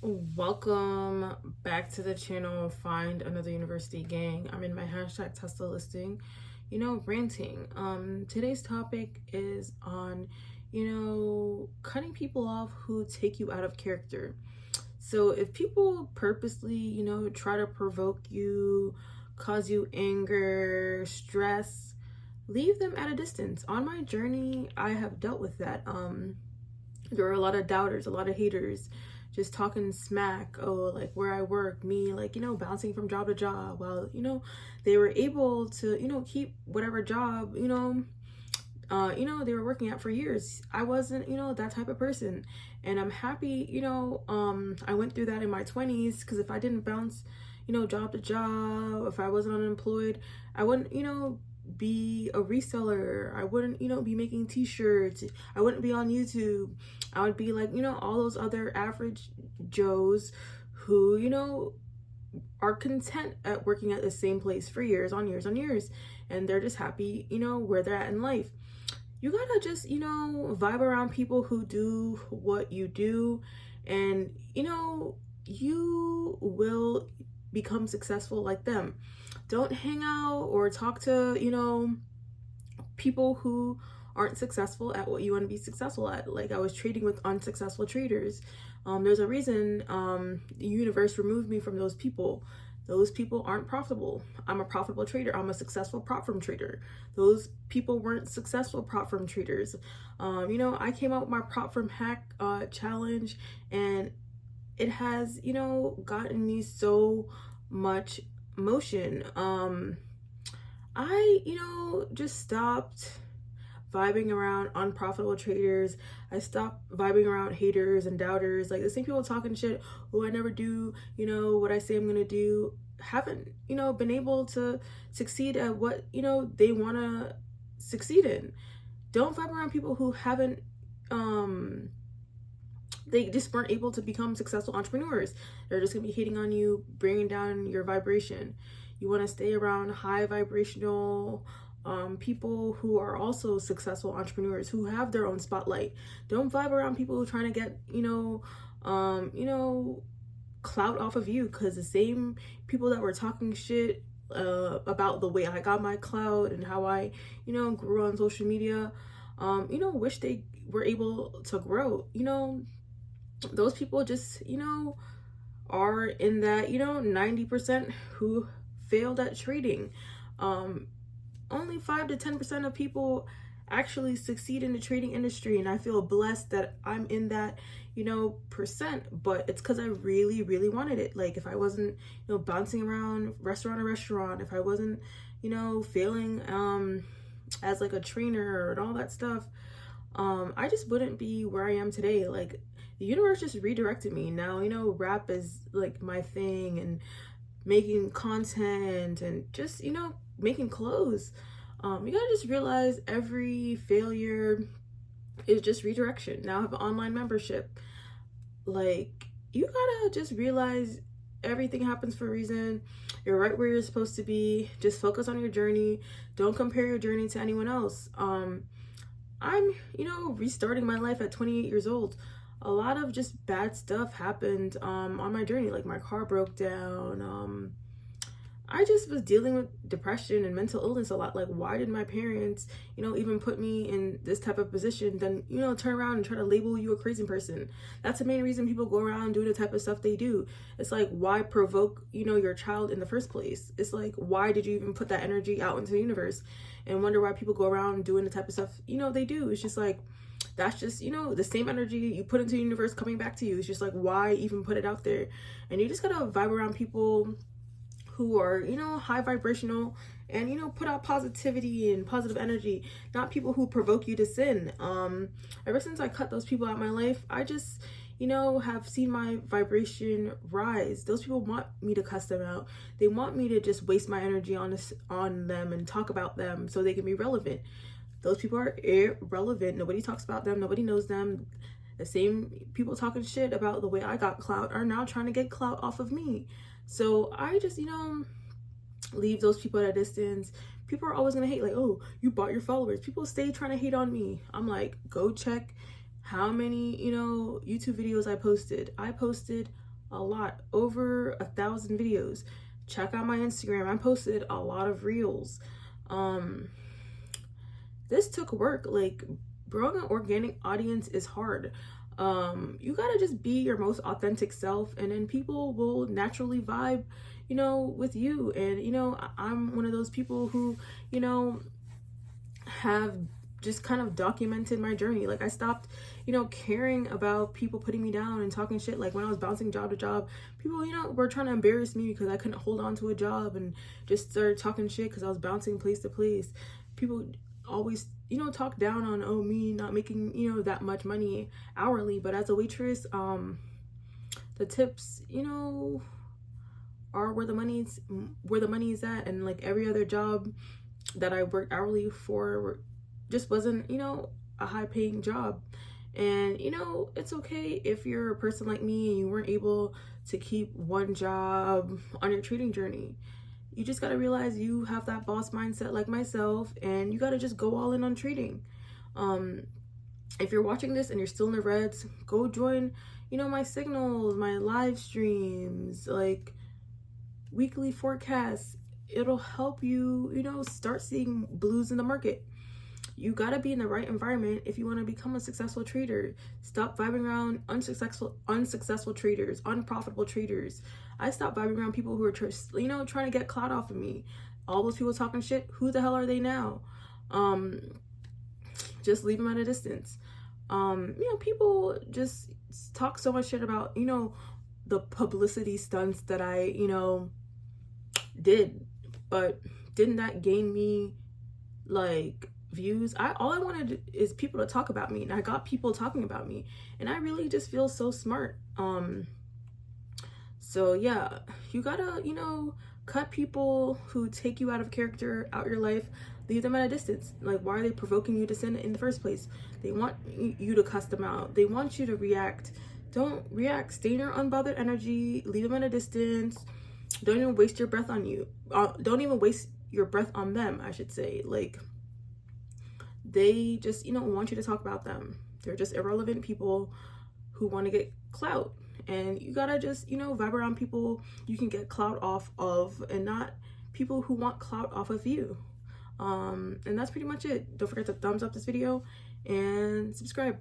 Welcome back to the channel, Find Another University Gang. I'm in my hashtag Tesla listing, ranting. Today's topic is on, cutting people off who take you out of character. So if people purposely, try to provoke you, cause you anger, stress, leave them at a distance. On my journey, I have dealt with that. There were a lot of doubters, a lot of haters, just talking smack. Oh, like where I work, me, like, bouncing from job to job. Well, they were able to, keep whatever job, they were working at for years. I wasn't, that type of person. And I'm happy, I went through that in my 20s, because if I didn't bounce, job to job, if I wasn't unemployed, I wouldn't, be a reseller. I wouldn't, be making t-shirts. I wouldn't be on YouTube. I would be like, all those other average Joes who, are content at working at the same place for years on years on years. And they're just happy, where they're at in life. You gotta just, vibe around people who do what you do, and, you will become successful like them. Don't hang out or talk to, people who aren't successful at what you want to be successful at. Like, I was trading with unsuccessful traders. There's a reason the universe removed me from those people. Those people aren't profitable. I'm a profitable trader. I'm a successful prop firm trader. Those people weren't successful prop firm traders. I came out with my prop firm hack challenge, and it has, gotten me so much motion. I, just stopped vibing around unprofitable traders. I stopped vibing around haters and doubters. Like the same people talking shit, oh, I never do, what I say I'm gonna do, haven't, been able to succeed at what, they wanna succeed in. Don't vibe around people who haven't, they just weren't able to become successful entrepreneurs. They're just gonna be hating on you, bringing down your vibration. You want to stay around high vibrational people who are also successful entrepreneurs who have their own spotlight. Don't vibe around people who are trying to get clout off of you, because the same people that were talking shit about the way I got my clout and how I grew on social media, wish they were able to grow. Those people just are in that 90% who failed at trading. Only 5 to 10% of people actually succeed in the trading industry, and I feel blessed that I'm in that percent. But it's because I really wanted it. Like, if I wasn't bouncing around restaurant to restaurant, if I wasn't failing as like a trainer and all that stuff, I just wouldn't be where I am today. Like, the universe just redirected me. Now, rap is like my thing, and making content, and just, making clothes. You gotta just realize every failure is just redirection. Now I have an online membership. Like, you gotta just realize everything happens for a reason. You're right where you're supposed to be. Just focus on your journey. Don't compare your journey to anyone else. I'm, restarting my life at 28 years old. A lot of just bad stuff happened on my journey. Like, my car broke down. I just was dealing with depression and mental illness a lot. Like, why did my parents, even put me in this type of position? Then, turn around and try to label you a crazy person. That's the main reason people go around doing the type of stuff they do. It's like, why provoke, your child in the first place? It's like, why did you even put that energy out into the universe? And wonder why people go around doing the type of stuff, they do. It's just like, that's just, the same energy you put into the universe coming back to you. It's just like, why even put it out there? And you just gotta vibe around people who are, high vibrational, and, put out positivity and positive energy, not people who provoke you to sin. Ever since I cut those people out of my life, I just, have seen my vibration rise. Those people want me to cuss them out. They want me to just waste my energy on them and talk about them so they can be relevant. Those people are irrelevant. Nobody talks about them. Nobody knows them. The same people talking shit about the way I got clout are now trying to get clout off of me. So I just, leave those people at a distance. People are always going to hate, like, oh, you bought your followers. People stay trying to hate on me. I'm like, go check how many, YouTube videos I posted. I posted a lot, over 1,000 videos. Check out my Instagram. I posted a lot of reels. This took work. Like, growing an organic audience is hard. You gotta just be your most authentic self, and then people will naturally vibe, with you. And I'm one of those people who, have just kind of documented my journey. Like, I stopped, caring about people putting me down and talking shit. Like, when I was bouncing job to job, people, were trying to embarrass me because I couldn't hold on to a job, and just started talking shit because I was bouncing place to place. People always, talk down on, oh, me not making, that much money hourly. But as a waitress, the tips, are where the money's at. And like every other job that I worked hourly for just wasn't, a high paying job. And it's okay if you're a person like me and you weren't able to keep one job on your trading journey. You just got to realize you have that boss mindset like myself, and you got to just go all in on trading. If you're watching this and you're still in the reds, go join, my signals, my live streams, like weekly forecasts. It'll help you, start seeing blues in the market. You got to be in the right environment if you want to become a successful trader. Stop vibing around unsuccessful traders, unprofitable traders. I stopped vibing around people who are trying to get clout off of me. All those people talking shit, who the hell are they now? Just leave them at a distance. People just talk so much shit about, the publicity stunts that I, did. But didn't that gain me like views? All I wanted is people to talk about me, and I got people talking about me, and I really just feel so smart. So yeah, you gotta, cut people who take you out of character, out your life. Leave them at a distance. Like, why are they provoking you to sin in the first place? They want you to cuss them out. They want you to react. Don't react. Stay in your unbothered energy. Leave them at a distance. Don't even waste your breath on you. Don't even waste your breath on them, I should say. Like, they just, want you to talk about them. They're just irrelevant people who want to get clout. And you gotta just, vibe around people you can get clout off of, and not people who want clout off of you. And that's pretty much it. Don't forget to thumbs up this video and subscribe.